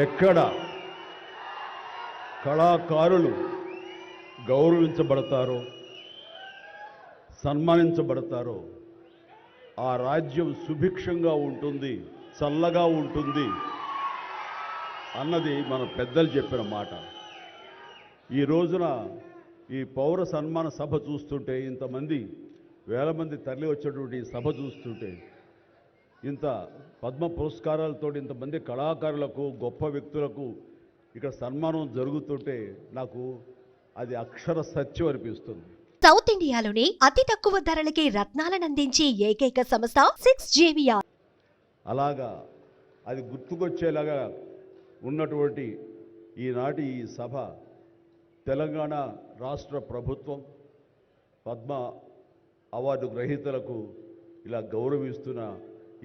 ఎక్కడ కళాకారులు గౌరవించబడతారో సన్మానించబడతారో ఆ రాజ్యం సుభిక్షంగా ఉంటుంది, చల్లగా ఉంటుంది అన్నది మన పెద్దలు చెప్పిన మాట. ఈ రోజున ఈ పౌర సన్మాన సభ చూస్తుంటే, ఇంతమంది వేల మంది తరలి వచ్చేటువంటి సభ చూస్తుంటే, ఇంత పద్మ పురస్కారాలతో ఇంతమంది కళాకారులకు గొప్ప వ్యక్తులకు ఇక్కడ సన్మానం జరుగుతుంటే నాకు అది అక్షర సత్యం అనిపిస్తుంది. సౌత్ ఇండియాలోనే అతి తక్కువ ధరలకి రత్నాలను అందించే ఏకైక సంస్థ 6JVR. అలాగా అది గుర్తుకొచ్చేలాగా ఉన్నటువంటి ఈనాటి ఈ సభ తెలంగాణ రాష్ట్ర ప్రభుత్వం పద్మ అవార్డు గ్రహీతలకు ఇలా గౌరవిస్తున్న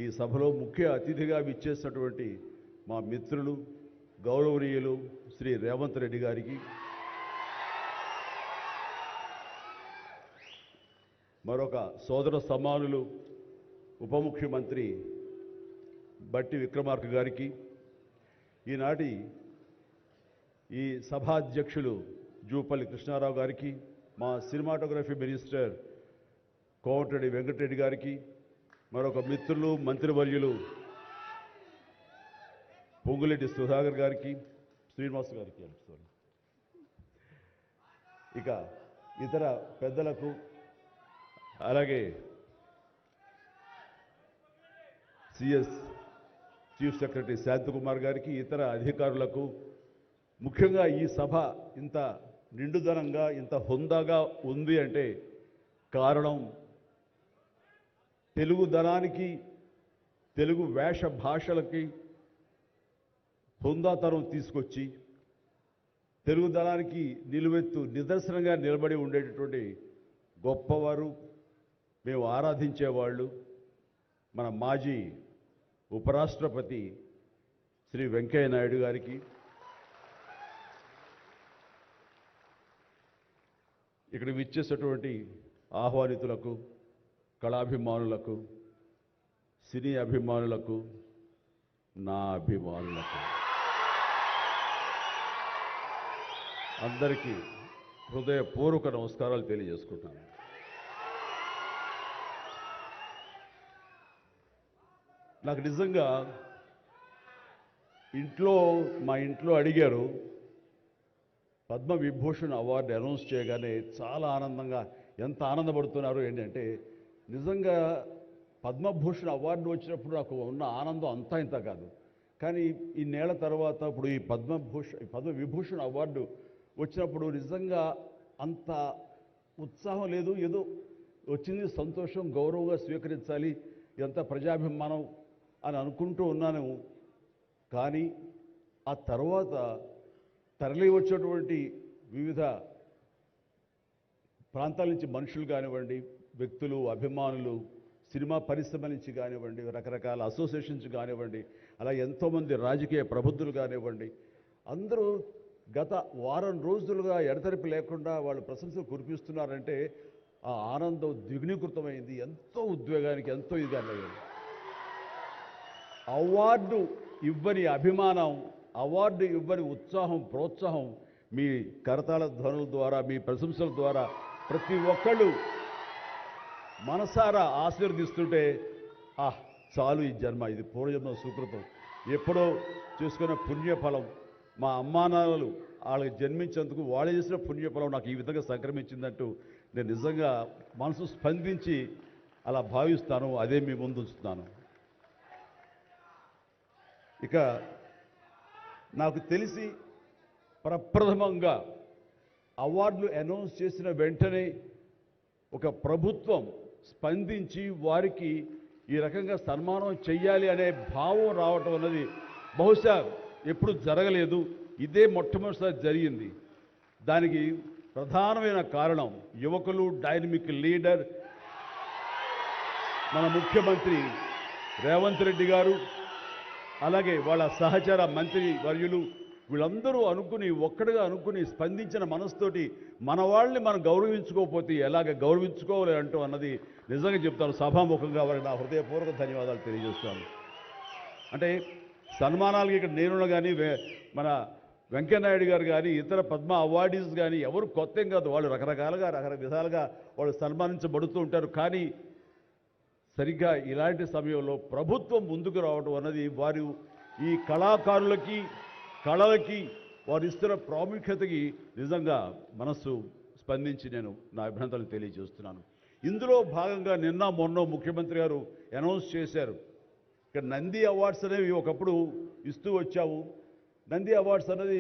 ఈ సభలో ముఖ్య అతిథిగా విచ్చేసినటువంటి మా మిత్రులు గౌరవనీయులు శ్రీ రేవంత్ రెడ్డి గారికి, మరొక సోదర సమానులు ఉప ముఖ్యమంత్రి బట్టి విక్రమార్క గారికి, ఈనాటి ఈ సభాధ్యక్షులు జూపల్లి కృష్ణారావు గారికి, మా సినిమాటోగ్రఫీ మినిస్టర్ కోమటిరెడ్డి వెంకటరెడ్డి గారికి, మరొక మిత్రులు మంత్రివర్యులు పొంగులేటి సుధాకర్ గారికి, శ్రీనివాస్ గారికి, ఇక ఇతర పెద్దలకు, అలాగే సిఎస్ చీఫ్ సెక్రటరీ శాంతకుమార్ గారికి, ఇతర అధికారులకు, ముఖ్యంగా ఈ సభ ఇంత నిండుదనంగా ఇంత హుందాగా ఉంది అంటే కారణం తెలుగుదనానికి, తెలుగు వేష భాషలకి హుందాతనం తీసుకొచ్చి తెలుగుదనానికి నిలువెత్తు నిదర్శనంగా నిలబడి ఉండేటటువంటి గొప్పవారు, మేము ఆరాధించేవాళ్ళు మన మాజీ ఉపరాష్ట్రపతి శ్రీ వెంకయ్య నాయుడు గారికి, ఇక్కడ విచ్చేసేటువంటి ఆహ్వానితులకు, కళాభిమానులకు, సినీ అభిమానులకు, నా అభిమానులకు అందరికీ హృదయపూర్వక నమస్కారాలు తెలియజేసుకుంటాను. నాకు నిజంగా మా ఇంట్లో అడిగారు, పద్మ విభూషణ్ అవార్డు అనౌన్స్ చేయగానే చాలా ఆనందంగా, ఎంత ఆనందపడుతున్నారు ఏంటంటే, నిజంగా పద్మభూషణ్ అవార్డు వచ్చినప్పుడు నాకు ఉన్న ఆనందం అంతా ఇంత కాదు. కానీ ఇన్నేళ్ల తర్వాత ఇప్పుడు ఈ పద్మ విభూషణ్ అవార్డు వచ్చినప్పుడు నిజంగా అంత ఉత్సాహం లేదు. ఏదో వచ్చింది, సంతోషం, గౌరవంగా స్వీకరించాలి, ఎంత ప్రజాభిమానం అని అనుకుంటూ ఉన్నాను. కానీ ఆ తర్వాత తరలి వచ్చేటువంటి వివిధ ప్రాంతాల నుంచి మనుషులు కానివ్వండి, వ్యక్తులు, అభిమానులు, సినిమా పరిశ్రమ నుంచి కానివ్వండి, రకరకాల అసోసియేషన్స్ కానివ్వండి, అలా ఎంతోమంది రాజకీయ ప్రబుద్ధులు కానివ్వండి, అందరూ గత వారం రోజులుగా ఎడతెరిపి లేకుండా వాళ్ళు ప్రశంసలు కురిపిస్తున్నారంటే ఆ ఆనందం ద్విగుణీకృతమైంది. ఎంతో ఉద్వేగానికి, ఎంతో ఇదిగా అయ్యింది. అవార్డు ఇవ్వని అభిమానం, అవార్డు ఇవ్వని ఉత్సాహం, ప్రోత్సాహం మీ కరతాళ ధ్వనుల ద్వారా, మీ ప్రశంసల ద్వారా ప్రతి ఒక్కళ్ళు మనసారా ఆశీర్వదిస్తుంటే, చాలు ఈ జన్మ, ఇది పూర్వజన్మ సుకృతం, ఎప్పుడో చేసుకున్న పుణ్యఫలం, మా అమ్మానాన్నలు వాళ్ళకి జన్మించేందుకు వాళ్ళు చేసిన పుణ్యఫలం నాకు ఈ విధంగా సంక్రమించిందంటూ నేను నిజంగా మనసు స్పందించి అలా భావిస్తాను. అదే మీ ముందు ఉంచుతున్నాను. ఇక నాకు తెలిసి ప్రప్రథమంగా అవార్డులు అనౌన్స్ చేసిన వెంటనే ఒక ప్రభుత్వం స్పందించి వారికి ఈ రకంగా సన్మానం చెయ్యాలి అనే భావం రావటం అన్నది బహుశా ఎప్పుడు జరగలేదు. ఇదే మొట్టమొదటిసారి జరిగింది. దానికి ప్రధానమైన కారణం యువకులు, డైనమిక్ లీడర్ మన ముఖ్యమంత్రి రేవంత్ రెడ్డి గారు, అలాగే వాళ్ళ సహచర మంత్రి వర్యులు, వీళ్ళందరూ ఒక్కడిగా అనుకుని స్పందించిన మనసుతోటి మన వాళ్ళని మనం గౌరవించుకోకపోతే ఎలాగ గౌరవించుకోవాలి అంటూ అన్నది నిజంగా చెప్తాను. సభాముఖంగా వారికి నా హృదయపూర్వక ధన్యవాదాలు తెలియజేస్తాను. అంటే సన్మానాలకి ఇక్కడ నేను కానీ మన వెంకయ్యనాయుడు గారు కానీ ఇతర పద్మ అవార్డీస్ కానీ ఎవరు కొత్త ఏం కాదు, వాళ్ళు రకరకాలుగా విధాలుగా వాళ్ళు సన్మానించబడుతూ ఉంటారు. కానీ సరిగ్గా ఇలాంటి సమయంలో ప్రభుత్వం ముందుకు రావడం అన్నది వారు ఈ కళాకారులకి కళలకి వారు ఇస్తున్న ప్రాముఖ్యతకి నిజంగా మనస్సు స్పందించి నేను నా అభినందనలు తెలియజేస్తున్నాను. ఇందులో భాగంగా నిన్న మొన్న ముఖ్యమంత్రి గారు అనౌన్స్ చేశారు, ఇక్కడ నంది అవార్డ్స్ అనేవి ఒకప్పుడు ఇస్తూ వచ్చాము. నంది అవార్డ్స్ అనేది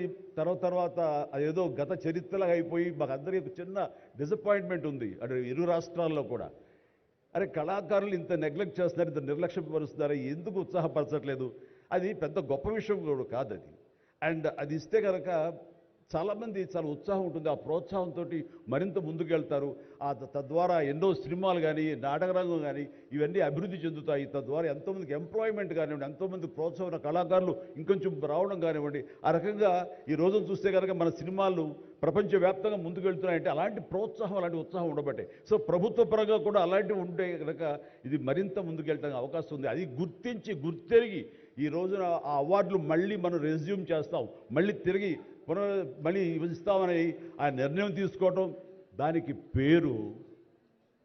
తర్వాత అదేదో గత చరిత్రలాగా అయిపోయి మాకు అందరికీ చిన్న డిసప్పాయింట్మెంట్ ఉంది అటు ఇరు రాష్ట్రాల్లో కూడా. అరే కళాకారులు ఇంత నెగ్లెక్ట్ చేస్తున్నారు, ఇంత నిర్లక్ష్యపరుస్తున్నారు, ఎందుకు ఉత్సాహపరచట్లేదు? అది పెద్ద గొప్ప విషయం కూడా కాదు అది. అండ్ అది ఇస్తే కనుక చాలామంది చాలా ఉత్సాహం ఉంటుంది, ఆ ప్రోత్సాహంతో మరింత ముందుకెళ్తారు. తద్వారా ఎన్నో సినిమాలు కానీ నాటకరంగం కానీ ఇవన్నీ అభివృద్ధి చెందుతాయి. తద్వారా ఎంతోమందికి ఎంప్లాయ్మెంట్ కానివ్వండి, ఎంతోమంది ప్రోత్సాహం కళాకారులు ఇంకొంచెం రావడం కానివ్వండి. ఆ రకంగా ఈ రోజున చూస్తే కనుక మన సినిమాలు ప్రపంచవ్యాప్తంగా ముందుకెళ్తున్నాయంటే అలాంటి ప్రోత్సాహం అలాంటి ఉత్సాహం ఉండబట్టే. సో ప్రభుత్వ పరంగా కూడా అలాంటివి ఉంటే కనుక ఇది మరింత ముందుకెళ్ళడానికి అవకాశం ఉంది. అది గుర్తెరిగి ఈ రోజున ఆ అవార్డులు మళ్ళీ మనం రెజ్యూమ్ చేస్తాం, మళ్ళీ తిరిగి మళ్ళీ ఇస్తామని ఆ నిర్ణయం తీసుకోవటం, దానికి పేరు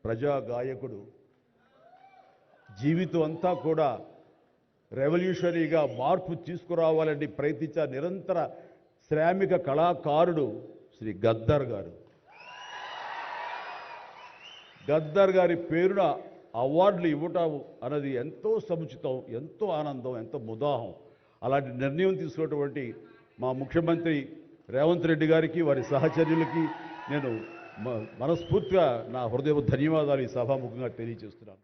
ప్రజా గాయకుడు. జీవితం అంతా కూడా రెవల్యూషనరీగా మార్పు తీసుకురావాలని ప్రయత్నించే నిరంతర శ్రామిక కళాకారుడు శ్రీ గద్దర్ గారు. గద్దర్ గారి పేరున అవార్డులు ఇవ్వటం అన్నది ఎంతో సముచితం, ఎంతో ఆనందం, ఎంతో ముదాహం. అలాంటి నిర్ణయం తీసుకున్నటువంటి మా ముఖ్యమంత్రి రేవంత్ రెడ్డి గారికి వారి సహచర్యులకి నేను మనస్ఫూర్తిగా నా హృదయ ధన్యవాదాలు ఈ సభాముఖంగా తెలియజేస్తున్నాను.